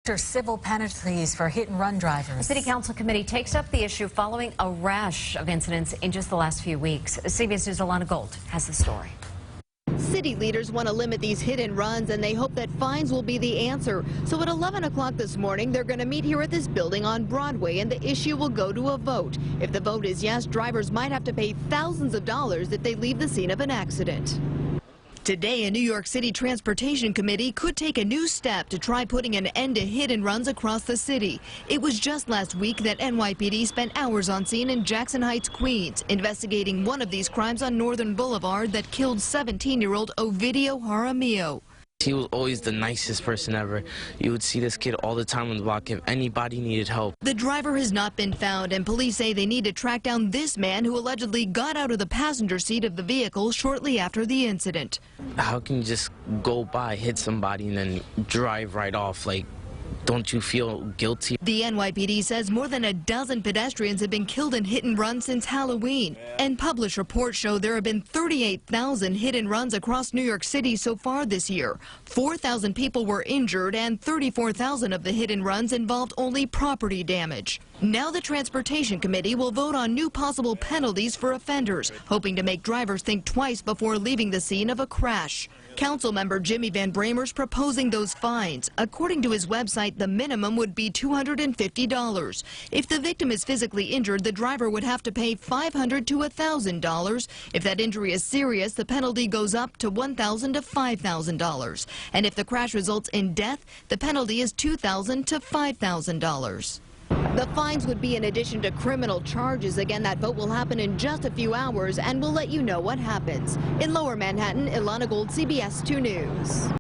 Civil penalties for hit-and-run drivers. The City Council committee takes up the issue following a rash of incidents in just the last few weeks. CBS News' Ilana has the story. City leaders want to limit these hit-and-runs, and they hope that fines will be the answer. So at 11 o'clock this morning, they're going to meet here at this building on Broadway, and the issue will go to a vote. If the vote is yes, drivers might have to pay thousands of dollars if they leave the scene of an accident. Today, a New York City Transportation Committee could take a new step to try putting an end to hit-and-runs across the city. It was just last week that NYPD spent hours on scene in Jackson Heights, Queens, investigating one of these crimes on Northern Boulevard that killed 17-year-old Ovidio Jaramillo. He was always the nicest person ever. You would see this kid all the time on the block if anybody needed help. The driver has not been found, and police say they need to track down this man who allegedly got out of the passenger seat of the vehicle shortly after the incident. How can you just go by, hit somebody, and then drive right off? Like, don't you feel guilty? The NYPD says more than a dozen pedestrians have been killed in hit-and-runs since Halloween. And published reports show there have been 38,000 hit-and-runs across New York City so far this year. 4,000 people were injured, and 34,000 of the hit-and-runs involved only property damage. Now the Transportation Committee will vote on new possible penalties for offenders, hoping to make drivers think twice before leaving the scene of a crash. Councilmember Jimmy Van Bramer's proposing those fines. According to his website, the minimum would be $250. If the victim is physically injured, the driver would have to pay $500 to $1,000. If that injury is serious, the penalty goes up to $1,000 to $5,000. And if the crash results in death, the penalty is $2,000 to $5,000. The fines would be in addition to criminal charges. Again, that vote will happen in just a few hours, and we'll let you know what happens. In Lower Manhattan, Ilana, CBS 2 News.